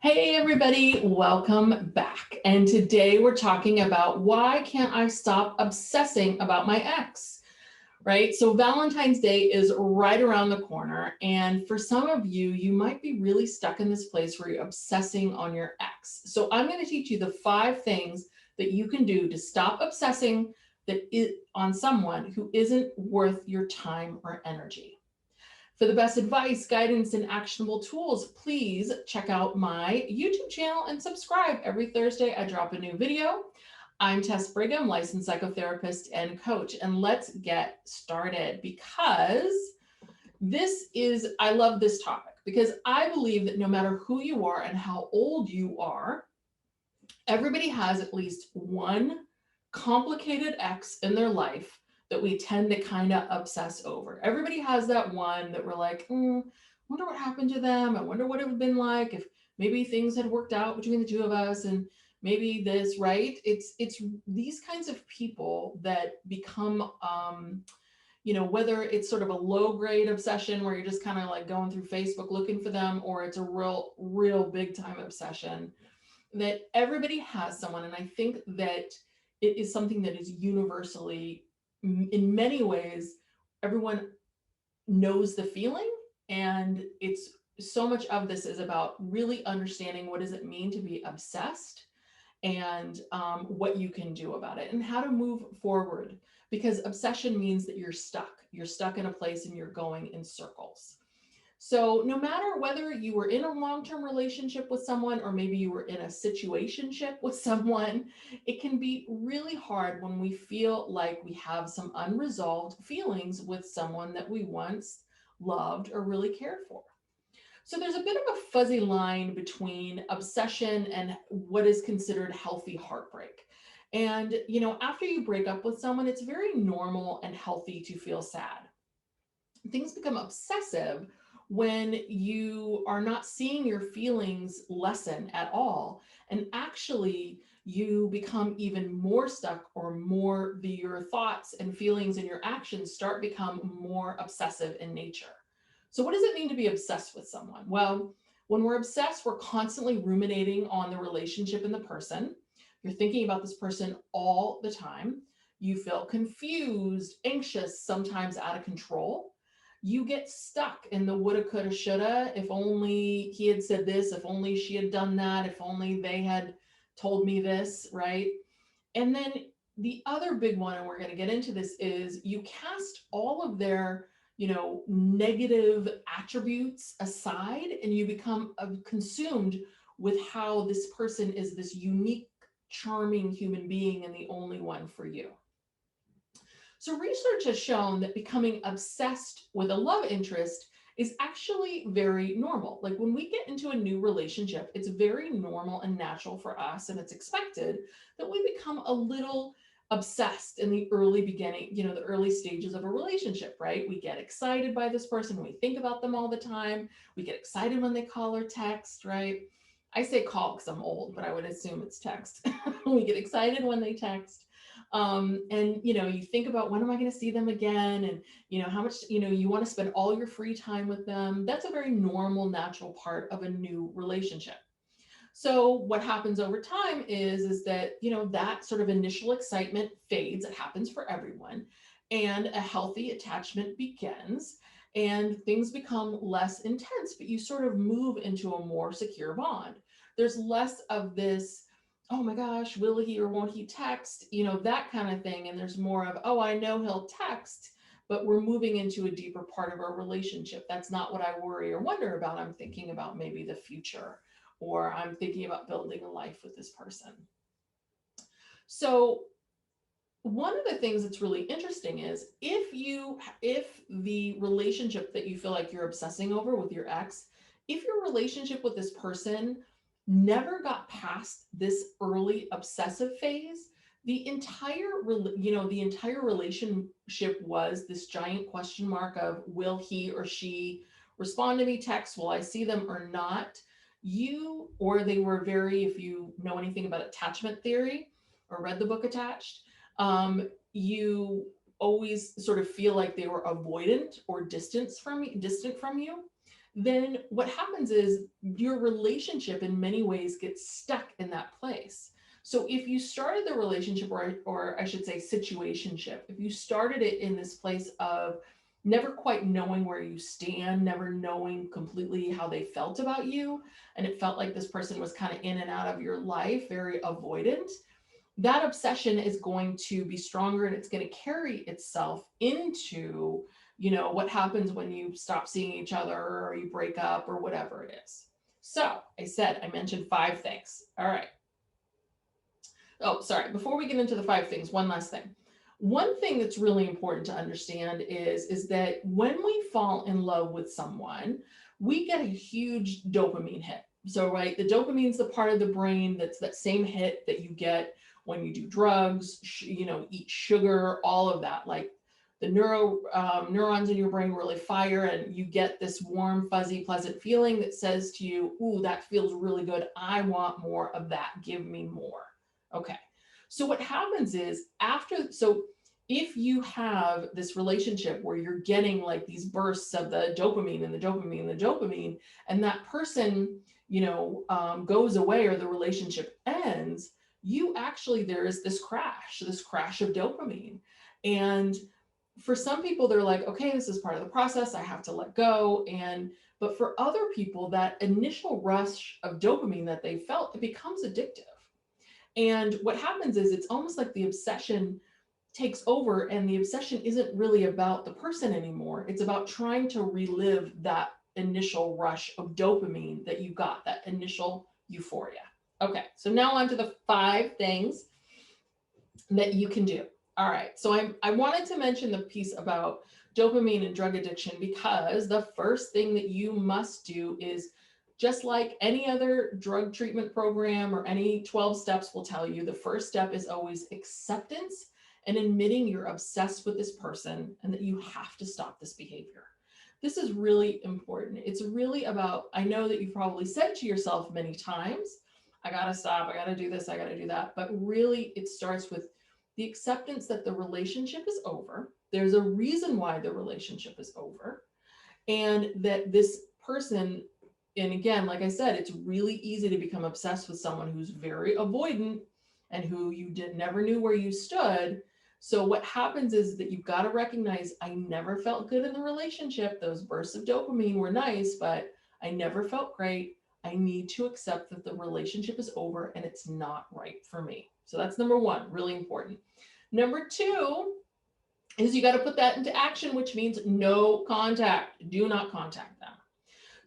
Hey everybody, welcome back. And today we're talking about why can't I stop obsessing about my ex, right? So Valentine's Day is right around the corner. And for some of you, you might be really stuck in this place where you're obsessing on your ex. So I'm going to teach you the 5 things that you can do to stop obsessing on someone who isn't worth your time or energy. For the best advice, guidance, and actionable tools, please check out my YouTube channel and subscribe. Every Thursday, I drop a new video. I'm Tess Brigham, licensed psychotherapist and coach. And let's get started because I love this topic because I believe that no matter who you are and how old you are, everybody has at least one complicated ex in their life that we tend to kind of obsess over. Everybody has that one that we're like, wonder what happened to them. I wonder what it would have been like if maybe things had worked out between the two of us and maybe this, right? It's these kinds of people that become whether it's sort of a low grade obsession where you're just kind of like going through Facebook looking for them, or it's a real big time obsession that everybody has someone. And I think that it is something that is universally, in many ways, everyone knows the feeling. And it's so much of this is about really understanding what does it mean to be obsessed and what you can do about it and how to move forward. Because obsession means that you're stuck. You're stuck in a place and you're going in circles. So no matter whether you were in a long-term relationship with someone or maybe you were in a situationship with someone, it can be really hard when we feel like we have some unresolved feelings with someone that we once loved or really cared for. So there's a bit of a fuzzy line between obsession and what is considered healthy heartbreak. And, after you break up with someone, it's very normal and healthy to feel sad. Things become obsessive when you are not seeing your feelings lessen at all. And actually, you become even more stuck or your thoughts and feelings and your actions start become more obsessive in nature. So what does it mean to be obsessed with someone? Well, when we're obsessed, we're constantly ruminating on the relationship and the person. You're thinking about this person all the time. You feel confused, anxious, sometimes out of control. You get stuck in the woulda, coulda, shoulda. If only he had said this, if only she had done that, if only they had told me this, right? And then the other big one, and we're going to get into this, is you cast all of their, negative attributes aside and you become consumed with how this person is this unique, charming human being and the only one for you. So research has shown that becoming obsessed with a love interest is actually very normal. Like when we get into a new relationship, it's very normal and natural for us, and it's expected that we become a little obsessed in the early beginning, the early stages of a relationship, right? We get excited by this person. We think about them all the time. We get excited when they call or text, right? I say call because I'm old, but I would assume it's text. We get excited when they text. And you think about when am I going to see them again, and how much you want to spend all your free time with them. That's a very normal, natural part of a new relationship. So what happens over time is that that sort of initial excitement fades. It happens for everyone, and a healthy attachment begins, and things become less intense, but you sort of move into a more secure bond. There's less of this, oh my gosh, will he or won't he text, that kind of thing. And there's more of, oh, I know he'll text, but we're moving into a deeper part of our relationship. That's not what I worry or wonder about. I'm thinking about maybe the future, or I'm thinking about building a life with this person. So one of the things that's really interesting is if the relationship that you feel like you're obsessing over with your ex, if your relationship with this person never got past this early obsessive phase, the entire relationship was this giant question mark of, will he or she respond to me text, will I see them or not? Or they were very, if you know anything about attachment theory or read the book Attached, you always sort of feel like they were avoidant or distant from you, then what happens is your relationship in many ways gets stuck in that place. So if you started the relationship, or I should say situationship, if you started it in this place of never quite knowing where you stand, never knowing completely how they felt about you, and it felt like this person was kind of in and out of your life, very avoidant, that obsession is going to be stronger, and it's going to carry itself into, what happens when you stop seeing each other or you break up or whatever it is. So I mentioned 5 things. All right. Oh, sorry. Before we get into the 5 things, one last thing. One thing that's really important to understand is that when we fall in love with someone, we get a huge dopamine hit. So, right, the dopamine is the part of the brain that's that same hit that you get when you do drugs, eat sugar, all of that. Like the neurons in your brain really fire, and you get this warm, fuzzy, pleasant feeling that says to you, "Ooh, that feels really good. I want more of that. Give me more." Okay. So what happens is if you have this relationship where you're getting like these bursts of the dopamine and the dopamine and the dopamine, and that person, goes away or the relationship ends, there is this crash of dopamine. And for some people, they're like, okay, this is part of the process. I have to let go. But for other people, that initial rush of dopamine that they felt, it becomes addictive. And what happens is it's almost like the obsession takes over, and the obsession isn't really about the person anymore. It's about trying to relive that initial rush of dopamine that you got, that initial euphoria. Okay, so now on to the 5 things that you can do. All right, so I wanted to mention the piece about dopamine and drug addiction because the first thing that you must do is, just like any other drug treatment program or any 12 steps will tell you, the first step is always acceptance and admitting you're obsessed with this person and that you have to stop this behavior. This is really important. It's really about, I know that you've probably said to yourself many times, I gotta stop, I gotta do this, I gotta do that. But really, it starts with the acceptance that the relationship is over. There's a reason why the relationship is over. And that this person, and again, like I said, it's really easy to become obsessed with someone who's very avoidant and who you never knew where you stood. So what happens is that you've got to recognize, I never felt good in the relationship. Those bursts of dopamine were nice, but I never felt great. I need to accept that the relationship is over and it's not right for me. So that's number 1, really important. Number 2 is you got to put that into action, which means no contact. Do not contact them.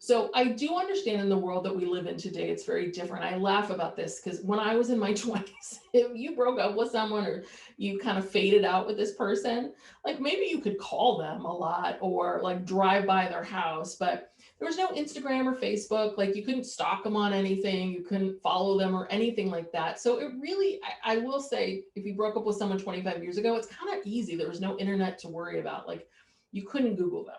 So I do understand in the world that we live in today, it's very different. I laugh about this because when I was in my 20s, if you broke up with someone or you kind of faded out with this person, like maybe you could call them a lot or like drive by their house, but there was no Instagram or Facebook. Like you couldn't stalk them on anything. You couldn't follow them or anything like that. So it really, I will say, if you broke up with someone 25 years ago, it's kind of easy. There was no internet to worry about. Like you couldn't Google them.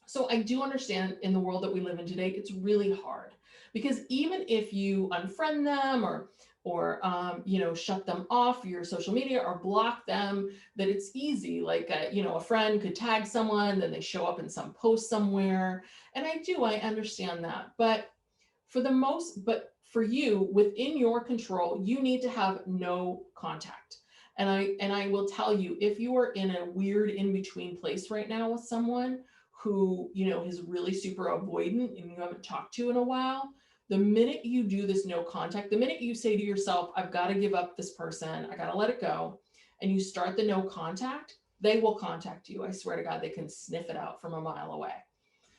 So I do understand in the world that we live in today, it's really hard because even if you unfriend them or shut them off your social media or block them, that it's easy. Like a friend could tag someone, then they show up in some post somewhere, and I understand that. But for you, within your control, you need to have no contact. And I will tell you, if you are in a weird in between place right now with someone who, is really super avoidant and you haven't talked to in a while, the minute you do this no contact, the minute you say to yourself, I've got to give up this person, I got to let it go, and you start the no contact, they will contact you. I swear to God, they can sniff it out from a mile away.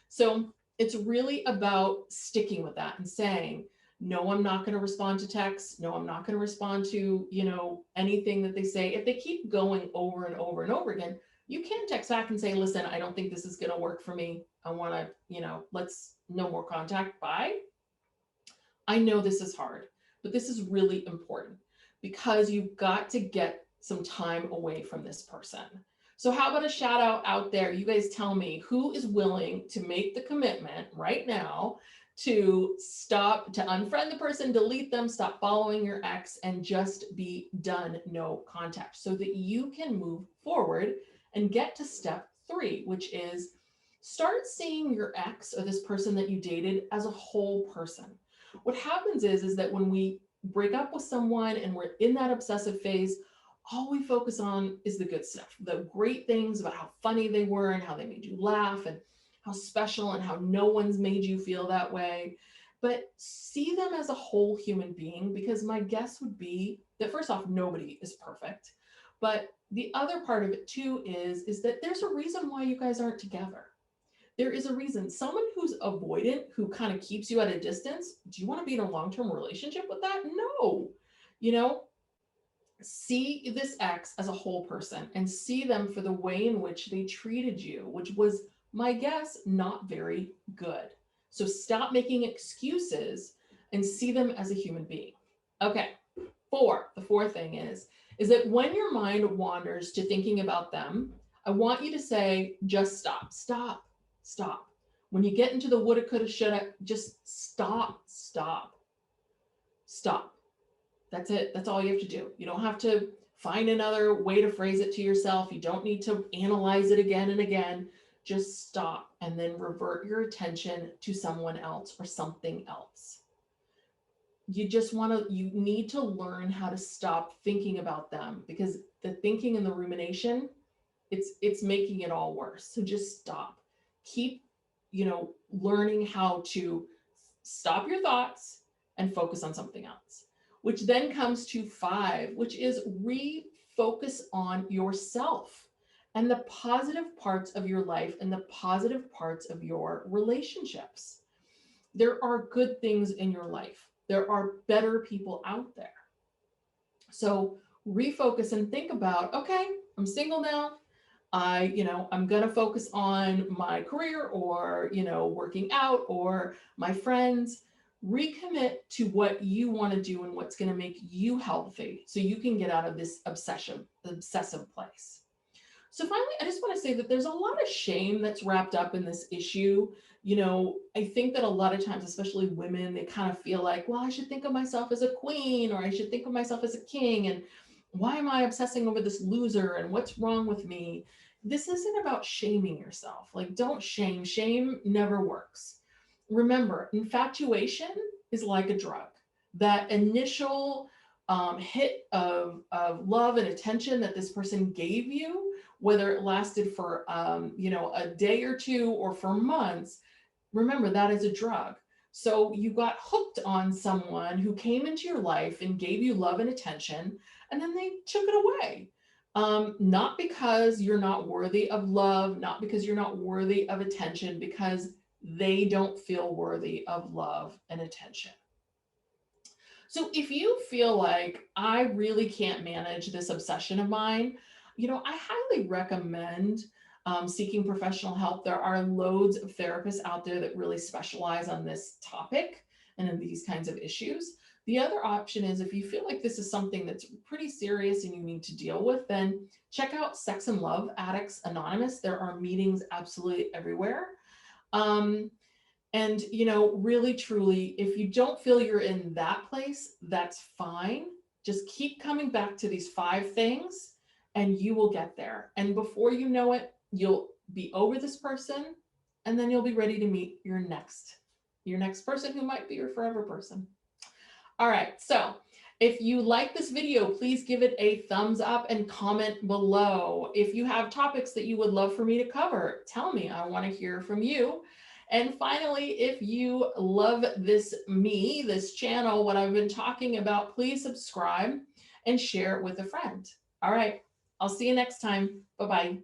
So it's really about sticking with that and saying, no, I'm not going to respond to texts. No, I'm not going to respond to, anything that they say. If they keep going over and over and over again, you can text back and say, listen, I don't think this is going to work for me. I want to, let's no more contact. Bye. I know this is hard, but this is really important because you've got to get some time away from this person. So how about a shout out there? You guys tell me who is willing to make the commitment right now to stop, to unfriend the person, delete them, stop following your ex, and just be done, no contact, so that you can move forward and get to step 3, which is start seeing your ex or this person that you dated as a whole person. What happens is that when we break up with someone and we're in that obsessive phase, all we focus on is the good stuff, the great things about how funny they were and how they made you laugh and how special and how no one's made you feel that way. But see them as a whole human being, because my guess would be that first off, nobody is perfect. But the other part of it too is that there's a reason why you guys aren't together. There is a reason. Someone who's avoidant, who kind of keeps you at a distance, do you want to be in a long-term relationship with that? No. You know, see this ex as a whole person and see them for the way in which they treated you, which was, my guess, not very good. So stop making excuses and see them as a human being. Okay, the fourth thing is that when your mind wanders to thinking about them, I want you to say, just stop, stop, stop. When you get into the woulda, coulda, shoulda, just stop, stop, stop. That's it. That's all you have to do. You don't have to find another way to phrase it to yourself. You don't need to analyze it again and again. Just stop and then revert your attention to someone else or something else. You need to learn how to stop thinking about them, because the thinking and the rumination, it's making it all worse. So just stop. Keep, learning how to stop your thoughts and focus on something else. Which then comes to 5, which is refocus on yourself and the positive parts of your life and the positive parts of your relationships. There are good things in your life. There are better people out there. So refocus and think about, okay, I'm single now. I'm going to focus on my career or, working out or my friends. Recommit to what you want to do and what's going to make you healthy so you can get out of this obsessive place. So finally, I just want to say that there's a lot of shame that's wrapped up in this issue. I think that a lot of times, especially women, they kind of feel like, well, I should think of myself as a queen, or I should think of myself as a king. And why am I obsessing over this loser? And what's wrong with me? This isn't about shaming yourself. Like, don't shame. Shame never works. Remember, infatuation is like a drug. That initial hit of love and attention that this person gave you, whether it lasted for a day or two or for months, remember that is a drug. So you got hooked on someone who came into your life and gave you love and attention, and then they took it away. Not because you're not worthy of love, not because you're not worthy of attention, because they don't feel worthy of love and attention. So if you feel like I really can't manage this obsession of mine, I highly recommend seeking professional help. There are loads of therapists out there that really specialize on this topic and in these kinds of issues. The other option is, if you feel like this is something that's pretty serious and you need to deal with, then check out Sex and Love Addicts Anonymous. There are meetings absolutely everywhere. And, really, truly, if you don't feel you're in that place, that's fine. Just keep coming back to these 5 things and you will get there. And before you know it, you'll be over this person, and then you'll be ready to meet your next person who might be your forever person. All right. So if you like this video, please give it a thumbs up and comment below. If you have topics that you would love for me to cover, tell me. I want to hear from you. And finally, if you love this channel, what I've been talking about, please subscribe and share it with a friend. All right. I'll see you next time. Bye-bye.